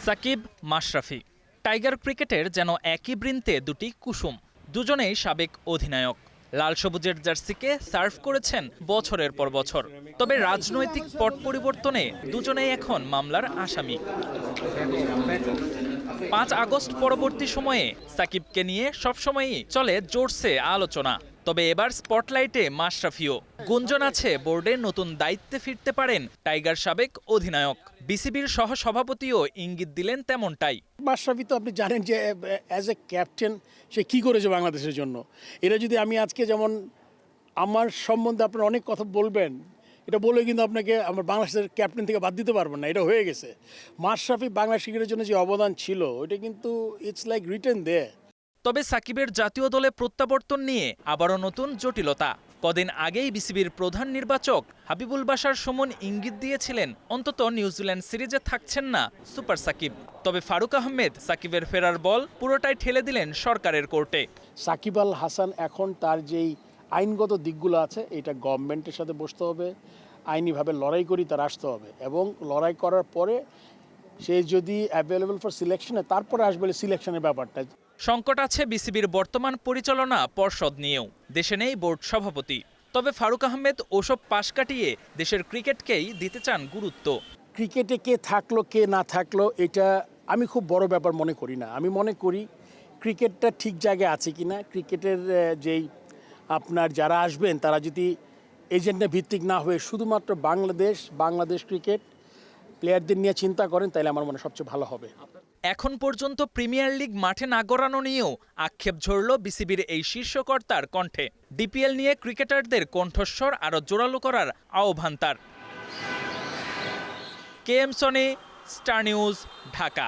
Shakib, Mashrafe tiger ক্রিকেটের যেন একই বৃন্তে দুটি কুসুম, দুজনেই সাবেক অধিনায়ক। লাল সবুজের জার্সিকে সার্ভ করেছেন বছরের পর বছর। তবে রাজনৈতিক পট পরিবর্তনে দুজনেই এখন মামলার আসামি। 5 আগস্ট পরবর্তী সময়ে সাকিবকে নিয়ে সবসময়ই চলে জোরসে আলোচনা। তবে এবার স্পটলাইটে মাশরাফিও। গুঞ্জন আছে বোর্ডে নতুন দায়িত্বে ফিরতে পারেন টাইগার সাবেক অধিনায়ক। বিসিবির সহসভাপতিও ইঙ্গিত দিলেন তেমনটাই। মাশরাফি তো আপনি জানেন যে অ্যাজ এ ক্যাপ্টেন সে কী করেছে বাংলাদেশের জন্য। এটা যদি আমি আজকে যেমন আমার সম্বন্ধে আপনার অনেক কথা বলবেন, এটা বলে কিন্তু আপনাকে আমার বাংলাদেশের ক্যাপ্টেন থেকে বাদ দিতে পারবেন না, এটা হয়ে গেছে। মাশরাফি বাংলাদেশ ক্রিকেটের জন্য যে অবদান ছিল ওইটা কিন্তু ইটস লাইক রিটেন দে। তবে সাকিবের জাতীয় দলে প্রত্যাবর্তন নিয়ে আবারও নতুন জটিলতা। কদিন আগেই বিসিবির প্রধান নির্বাচক হাবিবুল বাশার সুমন ইঙ্গিত দিয়েছিলেন অন্তত নিউজিল্যান্ড সিরিজে থাকছেন না সুপার সাকিব। তবে ফারুক আহমেদ সাকিবের ফেরার বল পুরোটাই ঠেলে দিলেন সরকারের কোর্টে। সাকিব আল হাসান এখন তার যেই আইনগত দিকগুলো আছে এটা গভর্নমেন্টের সাথে বসতে হবে, আইনিভাবে লড়াই করি তার আসতে হবে, এবং লড়াই করার পরে সে যদি অ্যাভেলেবল ফর সিলেকশনে তারপরে আসবে সিলেকশনের ব্যাপারটা। সংকট আছে বিসিবির বর্তমান পরিচালনা পর্ষদ নিয়েও। দেশে নেই বোর্ড সভাপতি। তবে ফারুক আহমেদ ওসব পাশ কাটিয়ে দেশের ক্রিকেটকেই দিতে চান গুরুত্ব। ক্রিকেটে কে থাকলো কে না থাকলো এটা আমি খুব বড় ব্যাপার মনে করি না। আমি মনে করি ক্রিকেটটা ঠিক জায়গায় আছে কি না, ক্রিকেটের যেই আপনার যারা আসবেন তারা যদি এজেন্ডা ভিত্তিক না হয়ে শুধুমাত্র বাংলাদেশ ক্রিকেট প্লেয়ারদের নিয়ে চিন্তা করেন তাহলে আমার মনে হয় সবচেয়ে ভালো হবে। এখন পর্যন্ত প্রিমিয়ার লিগ মাঠে না গড়ানো নিয়েও আক্ষেপ ঝরল বিসিবির এই শীর্ষকর্তার কণ্ঠে। ডিপিএল নিয়ে ক্রিকেটারদের কণ্ঠস্বর আরও জোরালো করার আহ্বান তার। K M Soni, star news, Dhaka.